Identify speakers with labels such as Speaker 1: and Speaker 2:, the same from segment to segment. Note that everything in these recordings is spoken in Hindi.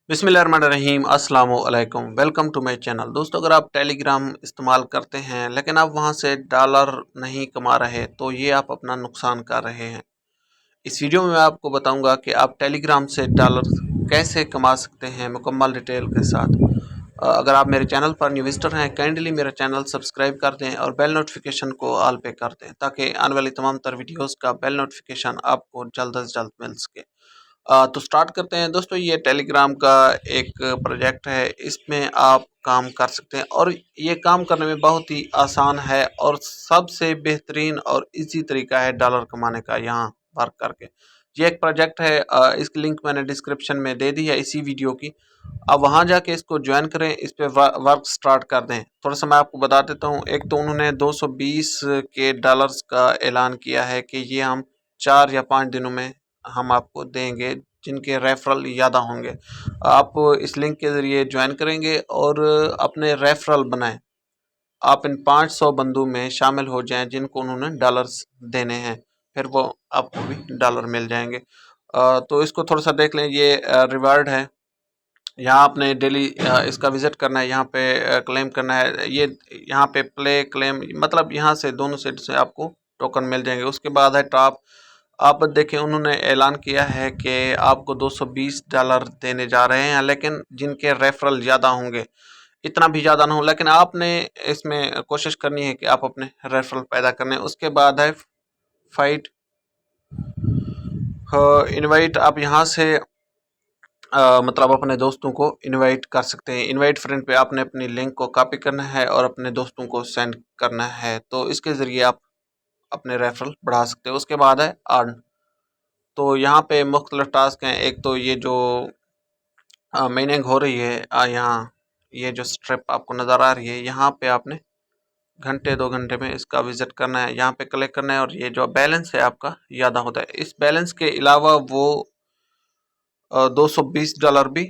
Speaker 1: बिस्मिल्लाहिर्रहमानिर्रहीम अस्सलाम वालेकुम। Welcome to my channel. दोस्तों, अगर आप टेलीग्राम इस्तेमाल करते हैं लेकिन आप वहां से डॉलर नहीं कमा रहे तो ये आप अपना नुकसान कर रहे हैं। इस वीडियो में मैं आपको बताऊंगा कि आप टेलीग्राम से डॉलर कैसे कमा सकते हैं मुकम्मल डिटेल के साथ। अगर आप मेरे चैनल पर न्यू विजिटर हैं, काइंडली मेरा चैनल सब्सक्राइब कर दें और बेल नोटिफिकेशन को ऑल पे कर दें ताकि आने वाली तमाम तर वीडियोज़ का बेल नोटिफिकेशन आपको जल्द से जल्द मिल सके। तो स्टार्ट करते हैं दोस्तों। ये टेलीग्राम का एक प्रोजेक्ट है, इसमें आप काम कर सकते हैं और ये काम करने में बहुत ही आसान है और सबसे बेहतरीन और इजी तरीका है डॉलर कमाने का यहाँ वर्क करके। ये एक प्रोजेक्ट है, इसकी लिंक मैंने डिस्क्रिप्शन में दे दी है इसी वीडियो की। अब वहाँ जाके इसको ज्वाइन करें, इस पे वर्क स्टार्ट कर दें। थोड़ा सा मैं आपको बता देता हूँ। एक तो उन्होंने 220 के डॉलर्स का ऐलान किया है कि ये हम 4 या 5 दिनों में हम आपको देंगे जिनके रेफरल ज़्यादा होंगे। आप इस लिंक के ज़रिए ज्वाइन करेंगे और अपने रेफरल बनाएं। आप इन 500 बंदों में शामिल हो जाएं जिनको उन्होंने डॉलर्स देने हैं, फिर वो आपको भी डॉलर मिल जाएंगे। तो इसको थोड़ा सा देख लें। ये रिवार्ड है, यहाँ आपने डेली इसका विजिट करना है, यहाँ पे क्लेम करना है। ये यहाँ पे प्ले क्लेम मतलब यहाँ से दोनों साइड से आपको टोकन मिल जाएंगे। उसके बाद है टॉप। आप देखें, उन्होंने ऐलान किया है कि आपको 220 डॉलर देने जा रहे हैं, लेकिन जिनके रेफरल ज़्यादा होंगे, इतना भी ज़्यादा ना हो, लेकिन आपने इसमें कोशिश करनी है कि आप अपने रेफरल पैदा करने। उसके बाद है फाइट इनवाइट। आप यहाँ से मतलब अपने दोस्तों को इनवाइट कर सकते हैं। इनवाइट फ्रेंड पे आपने अपनी लिंक को कॉपी करना है और अपने दोस्तों को सेंड करना है, तो इसके ज़रिए आप अपने रेफरल बढ़ा सकते हैं। उसके बाद है अर्न। तो यहाँ पे मुख्तलिफ टास्क हैं। एक तो ये जो मीनिंग हो रही है, यहाँ ये जो स्ट्रिप आपको नज़र आ रही है, यहाँ पे आपने घंटे 2 घंटे में इसका विजिट करना है, यहाँ पे क्लिक करना है और ये जो बैलेंस है आपका ज़्यादा होता है। इस बैलेंस के अलावा वो 220 डॉलर भी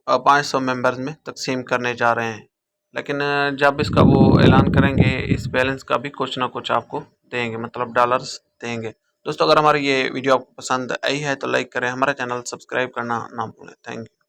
Speaker 1: 500 मेंबर्स में तकसीम करने जा रहे हैं। लेकिन जब इसका वो ऐलान करेंगे, इस बैलेंस का भी कुछ ना कुछ आपको देंगे, मतलब डॉलर्स देंगे। दोस्तों, अगर हमारी ये वीडियो आपको पसंद आई है तो लाइक करें, हमारा चैनल सब्सक्राइब करना ना भूलें। Thank you.